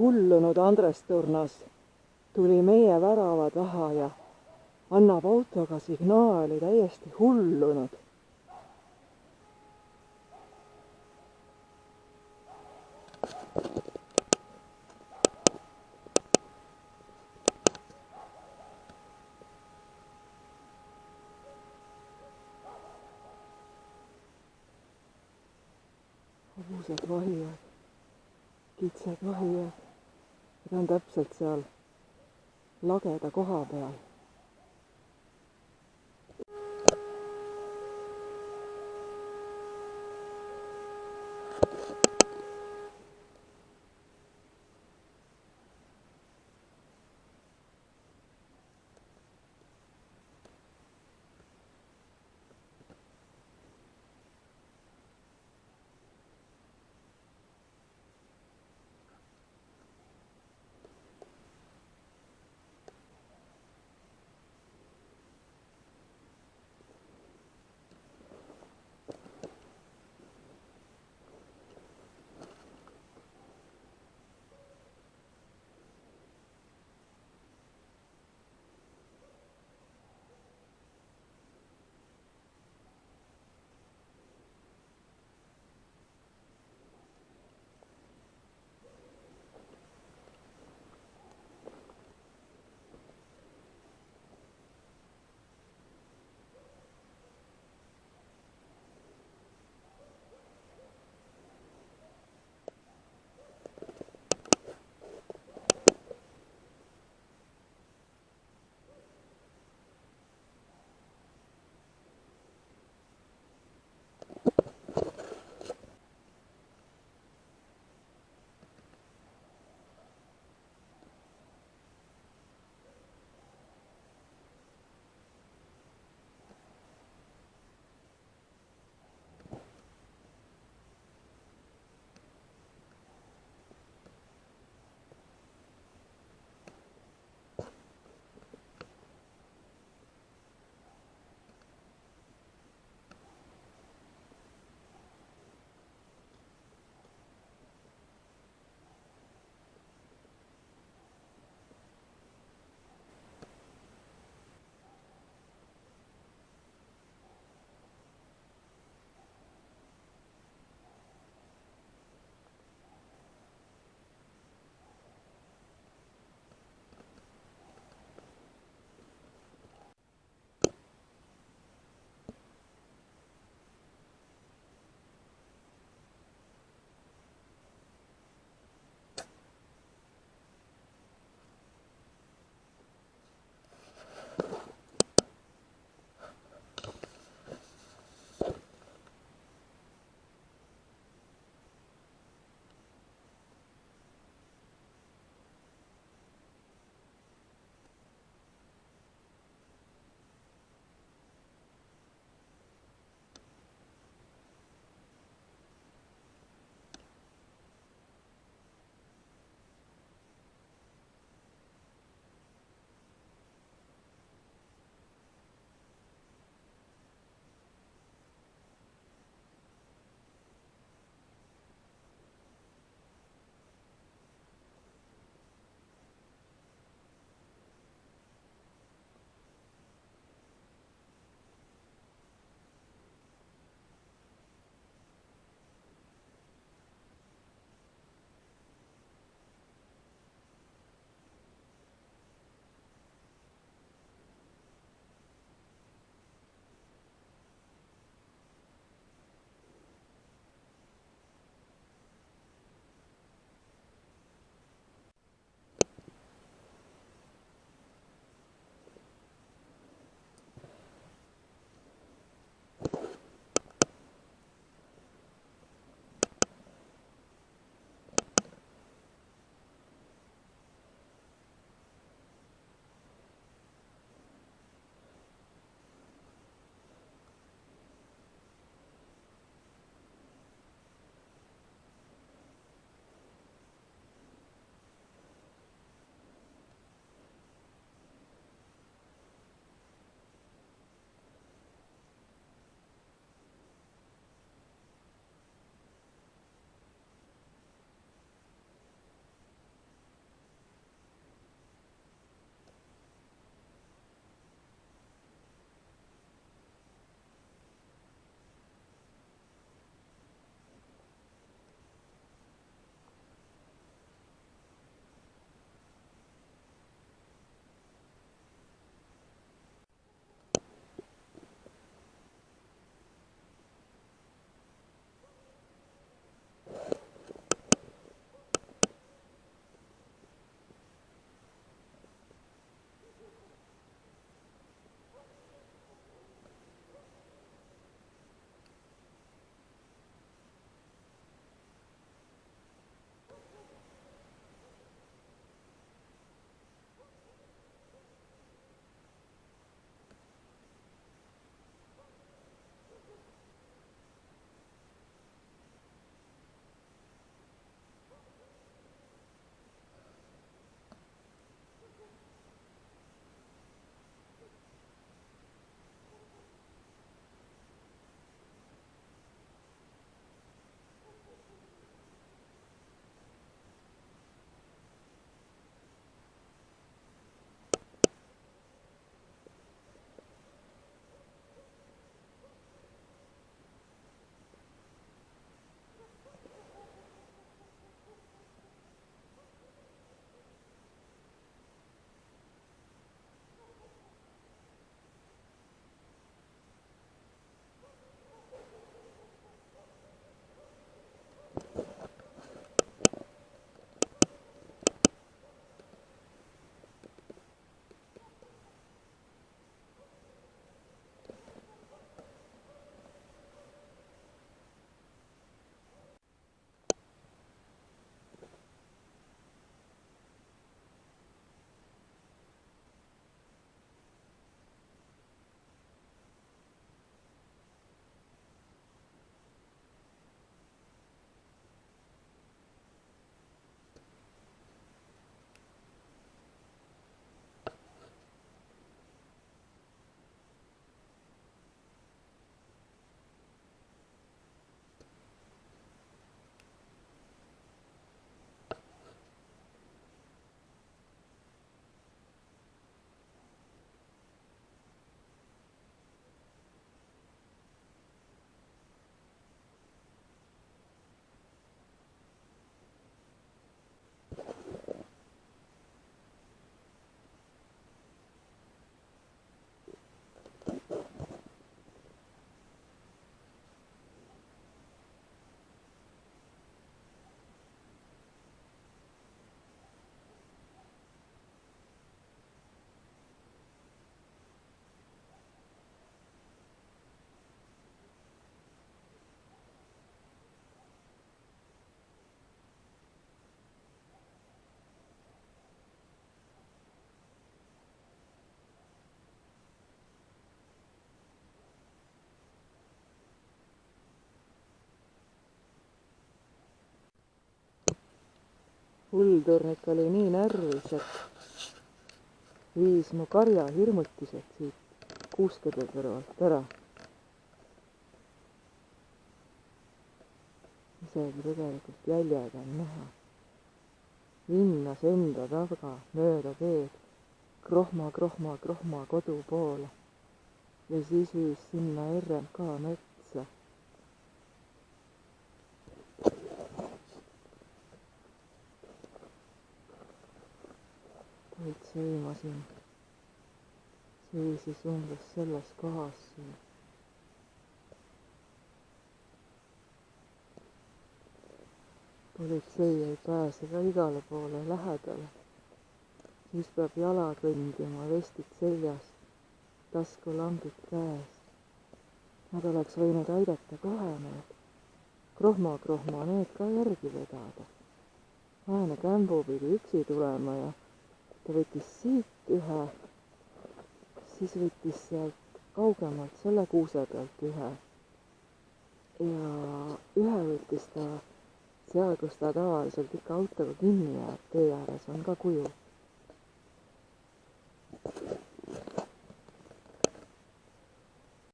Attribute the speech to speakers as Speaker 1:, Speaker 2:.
Speaker 1: hullunud Andres Turnas tuli meie värava taha ja annab autoga signaali, täiesti hullunud. Hobused vahivad, kitsed vahivad ja ta on täpselt seal lageda koha peal. hulltornik oli nii närvis, et viis mu karja hirmutised siit kuuskede kõrvalt ära. Isegi tegelikult jäljed on näha. Linnas enda taga mööda teed, krohma kodu poole ja siis viis sinna RMK metsa. Vaid sõimasin, seisis umbes selles kohas siin. Politsei ei pääse ka igale poole lähedale, siis peab jala kõndima, vestid seljas, taskulambid käes. Nad oleks võinud aidata kohe need, krohma need ka järgi vedada. Vaene Kämbu pidi üksi tulema ja ta võttis siit ühe, siis võttis sealt kaugemalt selle kuuse pealt ühe ja ühe võttis ta seal, kus ta tavaliselt ikka autoga kinni jääb, tee ääres on ka kuju.